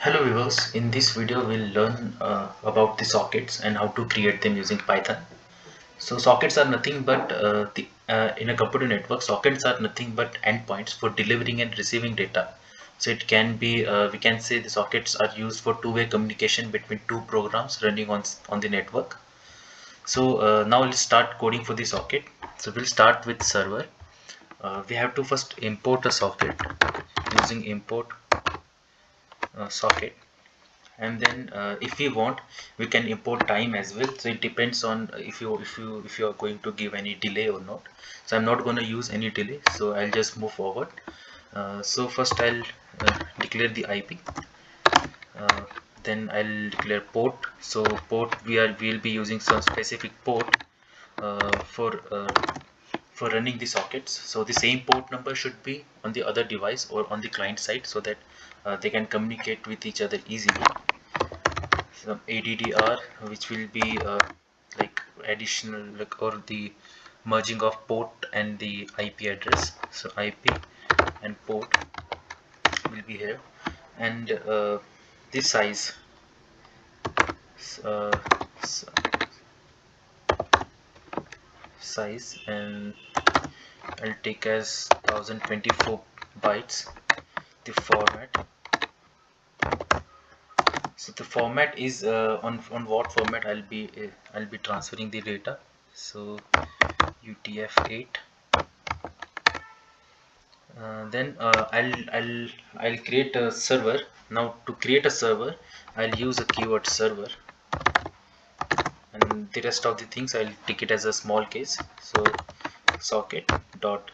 Hello viewers, in this video we'll learn about the sockets and how to create them using Python. So sockets are nothing but in a computer network, sockets are nothing but endpoints for delivering and receiving data. So it can be, we can say the sockets are used for two-way communication between two programs running on the network. So now let's start coding for the socket. So we'll start with server. We have to first import a socket using import socket, and then if we want we can import time as well. So it depends on if you are going to give any delay or not. So I'm not going to use any delay, so I'll just move forward. So first I'll declare the IP, uh, then I'll declare port. So port, we'll be using some specific port uh, for uh, for running the sockets. So the same port number should be on the other device or on the client side, so that they can communicate with each other easily. Some ADDR, which will be like additional, like, or the merging of port and the IP address. So IP and port will be here, and this uh, s- size, and I'll take as 1024 bytes. The format, so the format is on what format I'll be transferring the data. So UTF-8. Then I'll create a server. Now to create a server, I'll use a keyword server, and the rest of the things I'll take it as a small case. So socket dot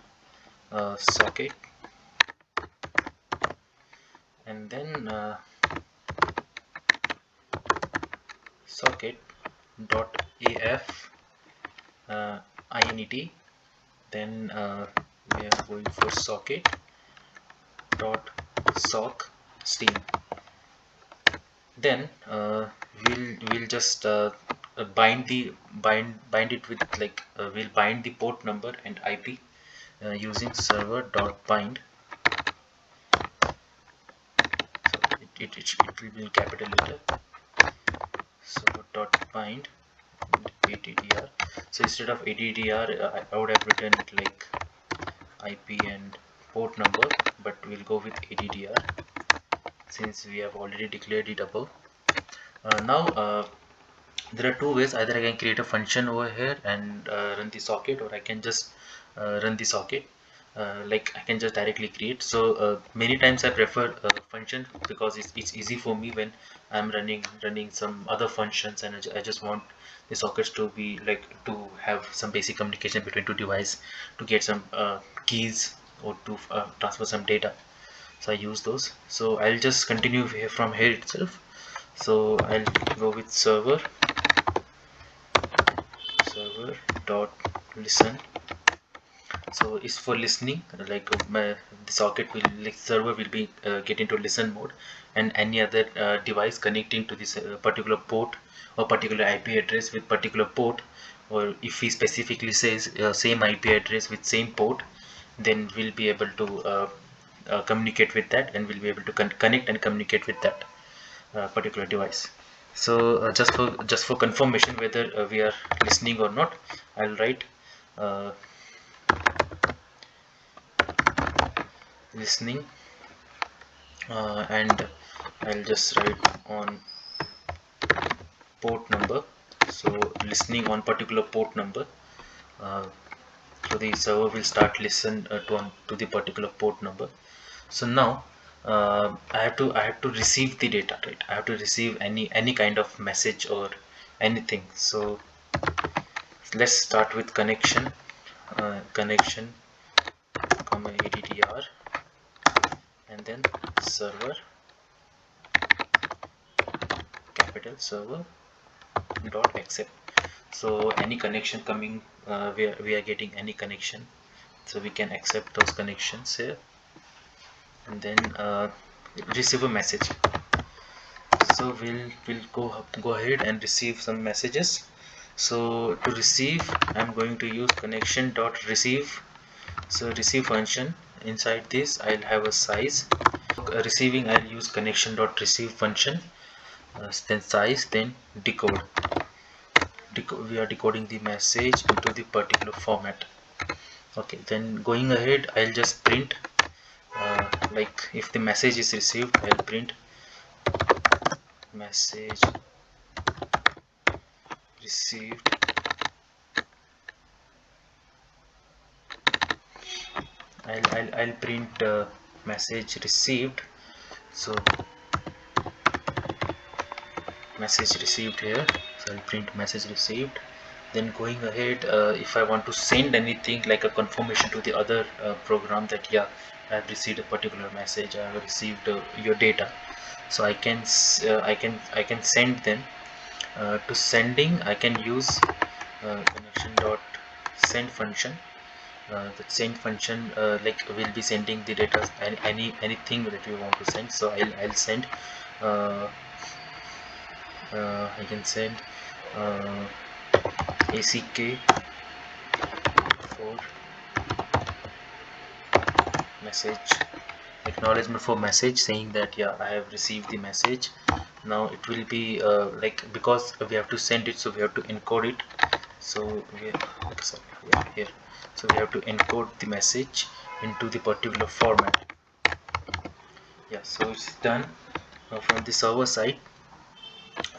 socket, and then socket dot af int. Then we are going for socket dot sock steam. Then we'll just bind it with, like, we'll bind the port number and IP using server dot bind. So it will be in capital letter. Server dot bind and ADDR. So instead of ADDR, I would have written it like IP and port number, but we'll go with ADDR since we have already declared it above. Now there are two ways. Either I can create a function over here and run the socket, or I can just run the socket, like I can just directly create. So many times I prefer function because it's easy for me when I'm running some other functions, and I just want the sockets to be like to have some basic communication between two devices to get some keys or to transfer some data. So I use those. So I'll just continue here from here itself. So I'll go with server dot listen. So it's for listening, like the socket will, like, server will be get into listen mode, and any other device connecting to this particular port or particular IP address with particular port, or if he specifically says same IP address with same port, then we'll be able to communicate with that, and we'll be able to connect and communicate with that particular device. So just for confirmation whether we are listening or not, I'll write uh, listening, and I'll just write on port number. So listening on particular port number. uh, so the server will start listen to the particular port number. So now I have to receive the data, right? I have to receive any kind of message or anything. So let's start with connection, connection comma ADDR, and then server, capital server dot accept. So any connection coming, we are getting any connection, so we can accept those connections here, and then receive a message. So we'll go ahead and receive some messages. So to receive, I'm going to use connection dot receive. So receive function, inside this I'll have a size, Receiving, I'll use connection dot receive function, then size, then decode. We are decoding the message into the particular format. Okay, then going ahead, I'll just print like if the message is received, I'll print message received. I'll print message received. So message received here, so I'll print message received. Then going ahead, if I want to send anything like a confirmation to the other program that yeah, I have received a particular message, I have received your data, so I can send them. To sending, I can use connection dot send function. The send function like will be sending the data, anything that you want to send. So I'll send uh, I can send ACK for message, acknowledgement for message, saying that yeah, I have received the message. Now it will be like, because we have to send it, so we have to encode it. So okay, sorry, yeah, here, so we have to encode the message into the particular format. Yeah, so it's done from the server side.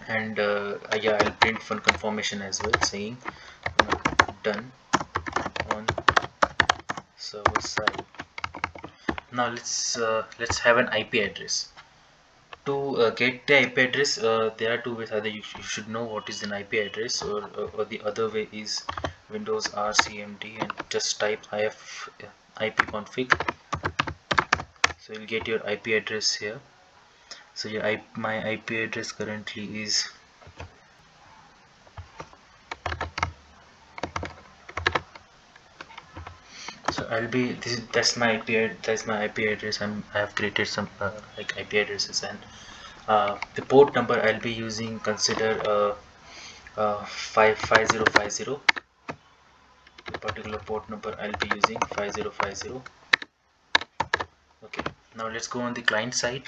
And yeah, I'll print one confirmation as well, saying done on server side. Now let's have an IP address. To get the IP address, there are two ways. Either you should know what is an IP address, or the other way is Windows RCMD and just type ipconfig. So you'll get your IP address here. So my IP address currently is so I'll be that's my IP address. I have created some like IP addresses, and the port number I'll be using, consider 5050. The particular port number I'll be using 5050. Okay, now let's go on the client side.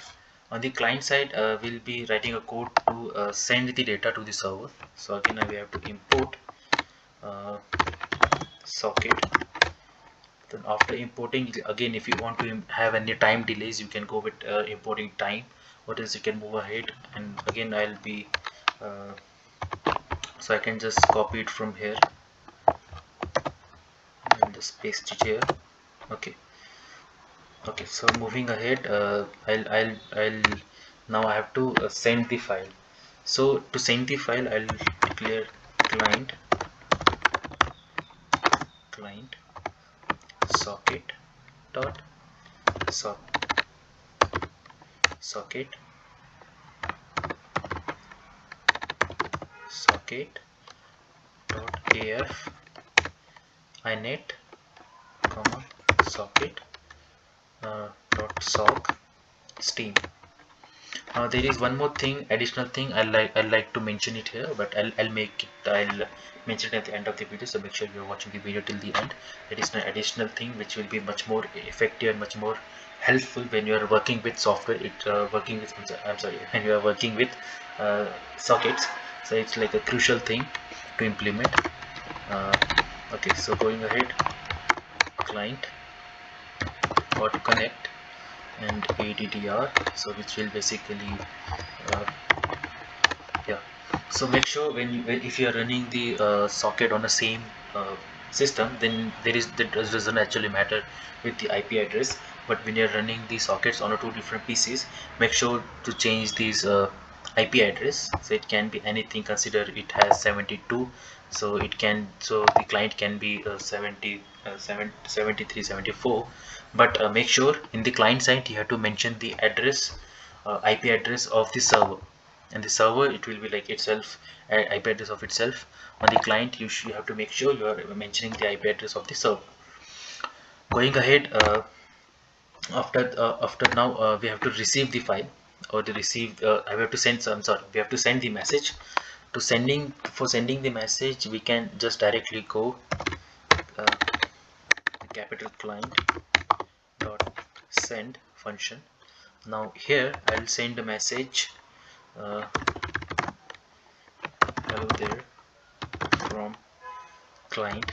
On the client side, we'll be writing a code to send the data to the server. So again, we have to import uh, socket. Then after importing, again, if you want to have any time delays, you can go with importing time, or else you can move ahead. And again, I'll be uh, so I can just copy it from here and just paste it here. Okay, okay, so moving ahead, I'll now I have to send the file. So to send the file, I'll declare client client socket dot socket socket dot af inet comma socket dot sock steam. Now there is one more thing, additional thing I like to mention it here, but I'll mention it at the end of the video. So make sure you're watching the video till the end. It is an additional thing which will be much more effective and much more helpful when you are working with software. I'm sorry, when you are working with sockets. So it's like a crucial thing to implement. Uh, okay, so going ahead, client got connect and ADDR, so which will basically uh, yeah, so make sure if you are running the socket on the same system, then that doesn't actually matter with the IP address. But when you're running the sockets on two different PCs, make sure to change these IP address. So it can be anything. Consider it has 72, so the client can be 73 74. But make sure in the client side you have to mention the address, IP address of the server. And the server, it will be like itself, IP address of itself. On the client, you have to make sure you are mentioning the IP address of the server. Going ahead, after now we have to receive the file, or the receive I have to send some sorry we have to send the message. For sending the message, we can just directly go the capital client dot send function. Now here I'll send a message, hello there, from client,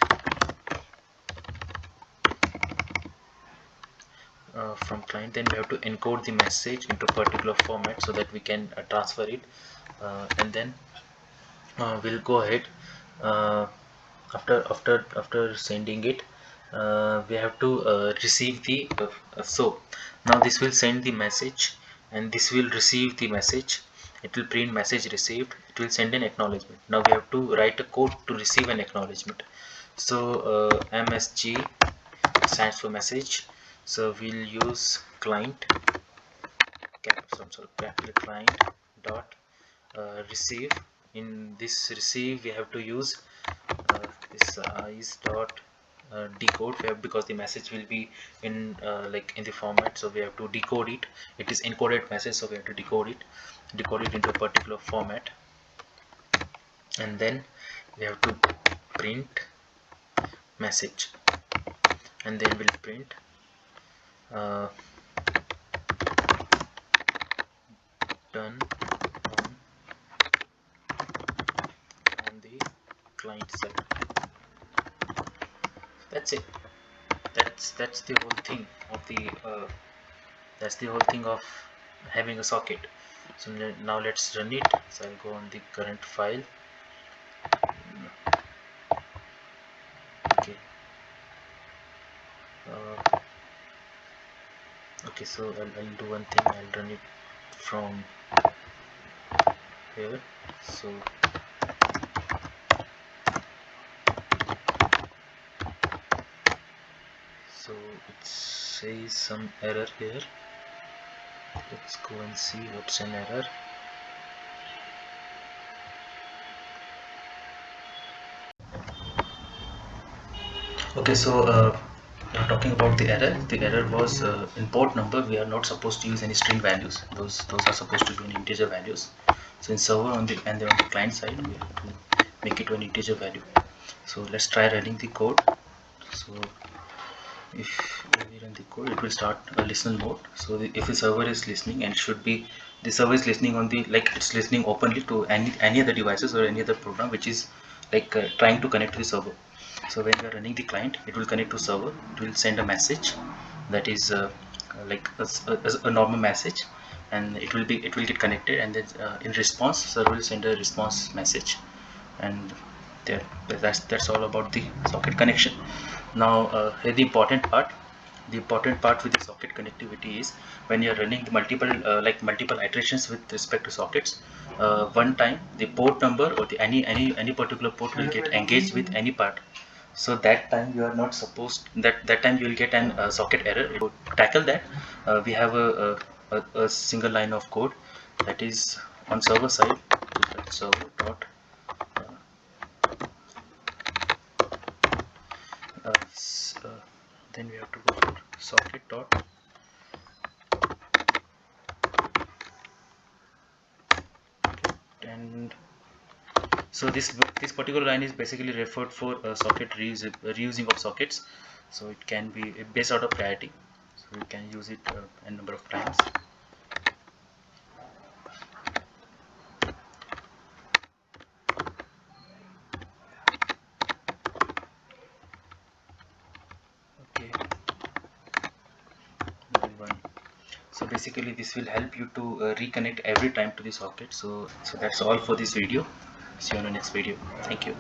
then we have to encode the message into a particular format so that we can transfer it, and then we'll go ahead, uh, after sending it, we have to receive the so now this will send the message and this will receive the message. It will print message received, it will send an acknowledgement. Now we have to write a code to receive an acknowledgement. So msg stands for message, so we'll use client capital client dot receive. In this receive we have to use this is dot decode, because the message will be in like in the format, so we have to decode it. It is encoded message, so we have to decode it into a particular format, and then we have to print message, and then we'll print uh, done on the client side. That's it. That's the whole thing of the that's the whole thing of having a socket. So now let's run it. So I'll go on the current file. Okay. Okay, so I'll do one thing. I'll run it from here. So it says some error here. Let's go and see what's an error. Okay, so talking about the error. The error was in port number. We are not supposed to use any string values. Those are supposed to be in integer values. So in server on the client side, we have to make it an integer value. So let's try running the code. So if we run the code, it will start a listen mode. So if the server is listening, and should be the server is listening on the, like, it's listening openly to any other devices or any other program which is like trying to connect to the server. So when we are running the client, it will connect to server. It will send a message that is like a normal message, and it will get connected, and then in response, server will send a response message, and there, that's all about the socket connection. Now here the important part with the socket connectivity is when you are running the multiple iterations with respect to sockets. One time the port number or the any particular port will get engaged with any part. So that time you are not supposed, that time you will get an socket error. To tackle that, we have a single line of code that is on server side. Server dot then we have to go for socket dot and so this particular line is basically referred for socket reusing of sockets. So it can be based out of priority, so we can use it a number of times. Okay, one. So basically this will help you to reconnect every time to the socket. So that's all for this video. See you on the next video. Thank you.